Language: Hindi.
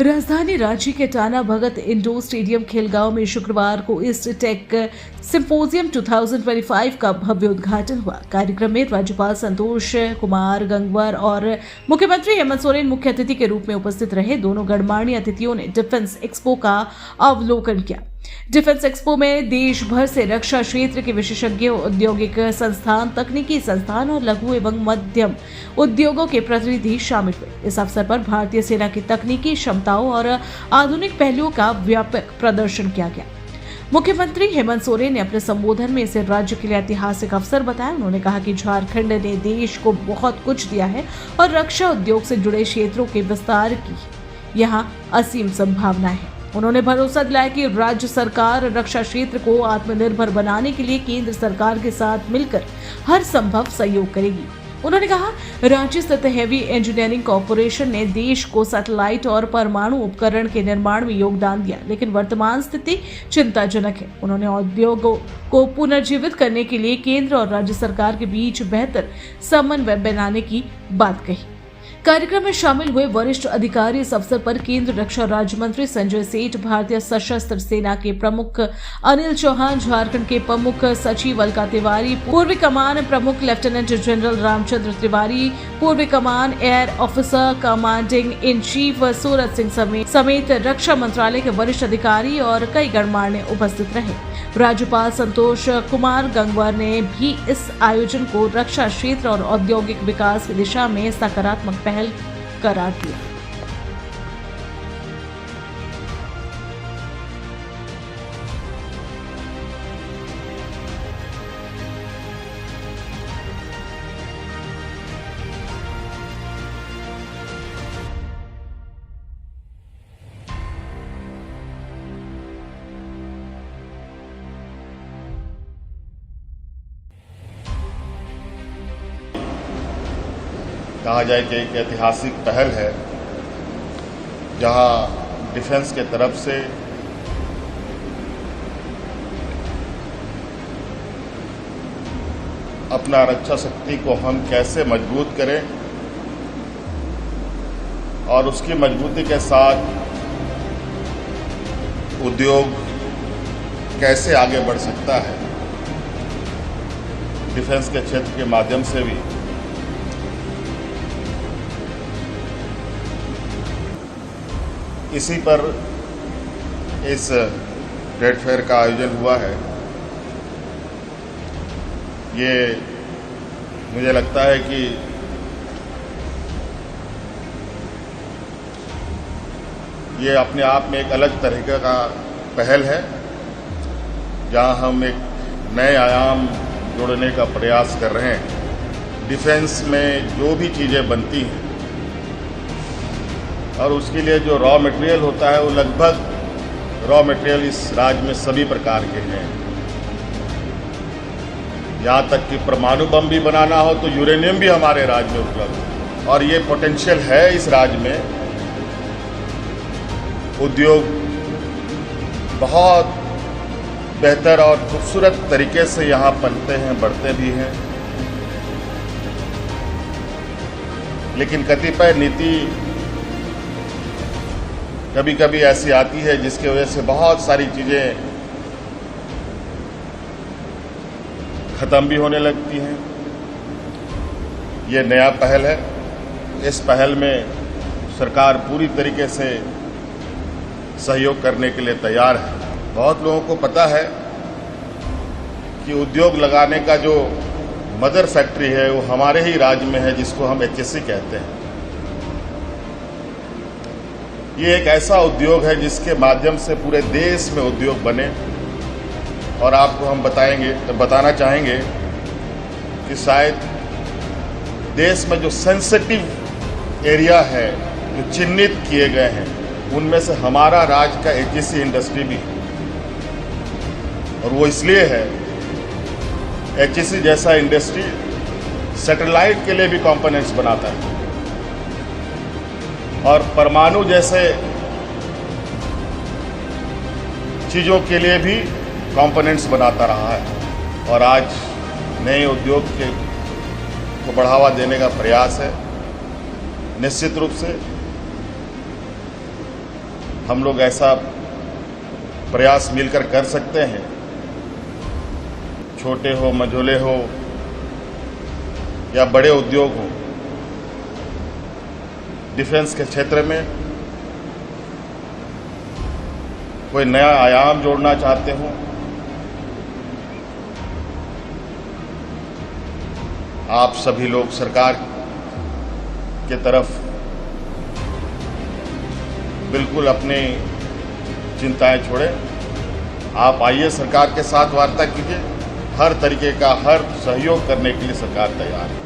राजधानी रांची के टाना भगत इंडोर स्टेडियम खेलगांव में शुक्रवार को ईस्ट टेक सिंपोजियम 2025 का भव्य उद्घाटन हुआ। कार्यक्रम में राज्यपाल संतोष कुमार गंगवार और मुख्यमंत्री हेमंत सोरेन मुख्य अतिथि के रूप में उपस्थित रहे। दोनों गणमान्य अतिथियों ने डिफेंस एक्सपो का अवलोकन किया। डिफेंस एक्सपो में देश भर से रक्षा क्षेत्र के विशेषज्ञ, औद्योगिक संस्थान, तकनीकी संस्थान और लघु एवं मध्यम उद्योगों के प्रतिनिधि शामिल हुए। इस अवसर पर भारतीय सेना की तकनीकी क्षमताओं और आधुनिक पहलुओं का व्यापक प्रदर्शन किया गया। मुख्यमंत्री हेमंत सोरेन ने अपने संबोधन में इसे राज्य के लिए ऐतिहासिक अवसर बताया। उन्होंने कहा कि झारखंड ने देश को बहुत कुछ दिया है और रक्षा उद्योग से जुड़े क्षेत्रों के विस्तार की यहाँ असीम संभावना है। उन्होंने भरोसा दिलाया कि राज्य सरकार रक्षा क्षेत्र को आत्मनिर्भर बनाने के लिए केंद्र सरकार के साथ मिलकर हर संभव सहयोग करेगी। उन्होंने कहा, रांची स्थित हेवी इंजीनियरिंग कॉरपोरेशन ने देश को सैटेलाइट और परमाणु उपकरण के निर्माण में योगदान दिया, लेकिन वर्तमान स्थिति चिंताजनक है। उन्होंने उद्योगों को पुनर्जीवित करने के लिए केंद्र और राज्य सरकार के बीच बेहतर समन्वय बनाने की बात कही। कार्यक्रम में शामिल हुए वरिष्ठ अधिकारी इस अवसर पर केंद्र रक्षा राज्य मंत्री संजय सेठ, भारतीय सशस्त्र सेना के प्रमुख अनिल चौहान, झारखंड के प्रमुख सचिव अलका तिवारी, पूर्वी कमान प्रमुख लेफ्टिनेंट जनरल रामचंद्र तिवारी, पूर्वी कमान air officer commanding in chief Suraj Singh समेत रक्षा मंत्रालय के वरिष्ठ अधिकारी और कई गणमान्य उपस्थित रहे। राज्यपाल संतोष कुमार गंगवार ने भी इस आयोजन को रक्षा क्षेत्र और औद्योगिक विकास की दिशा में सकारात्मक पहल करार दिया। कहा जाए कि एक ऐतिहासिक पहल है, जहां डिफेंस के तरफ से अपना रक्षा शक्ति को हम कैसे मजबूत करें और उसकी मजबूती के साथ उद्योग कैसे आगे बढ़ सकता है, डिफेंस के क्षेत्र के माध्यम से भी। इसी पर इस ट्रेड फेयर का आयोजन हुआ है। ये मुझे लगता है कि ये अपने आप में एक अलग तरीके का पहल है, जहां हम एक नए आयाम जोड़ने का प्रयास कर रहे हैं। डिफेंस में जो भी चीज़ें बनती हैं और उसके लिए जो रॉ मटेरियल होता है, वो लगभग रॉ मटेरियल इस राज्य में सभी प्रकार के हैं। यहाँ तक कि परमाणु बम भी बनाना हो तो यूरेनियम भी हमारे राज्य में उपलब्ध है और ये पोटेंशियल है इस राज्य में। उद्योग बहुत बेहतर और खूबसूरत तरीके से यहाँ पनपते हैं, बढ़ते भी हैं, लेकिन कतिपय नीति कभी कभी ऐसी आती है जिसकी वजह से बहुत सारी चीज़ें ख़त्म भी होने लगती हैं। ये नया पहल है। इस पहल में सरकार पूरी तरीके से सहयोग करने के लिए तैयार है। बहुत लोगों को पता है कि उद्योग लगाने का जो मदर फैक्ट्री है वो हमारे ही राज्य में है, जिसको हम HSC कहते हैं। ये एक ऐसा उद्योग है जिसके माध्यम से पूरे देश में उद्योग बने, और आपको हम बताना चाहेंगे कि शायद देश में जो सेंसिटिव एरिया है, जो चिन्हित किए गए हैं, उनमें से हमारा राज्य का HSC इंडस्ट्री भी है। और वो इसलिए है, HSC जैसा इंडस्ट्री सैटेलाइट के लिए भी कंपोनेंट्स बनाता है और परमाणु जैसे चीज़ों के लिए भी कंपोनेंट्स बनाता रहा है। और आज नए उद्योग को बढ़ावा देने का प्रयास है। निश्चित रूप से हम लोग ऐसा प्रयास मिलकर कर सकते हैं। छोटे हो, मझोले हो या बड़े उद्योग हो, डिफेंस के क्षेत्र में कोई नया आयाम जोड़ना चाहते हो, आप सभी लोग सरकार के तरफ बिल्कुल अपनी चिंताएं छोड़ें। आप आइए, सरकार के साथ वार्ता कीजिए। हर तरीके का हर सहयोग करने के लिए सरकार तैयार है।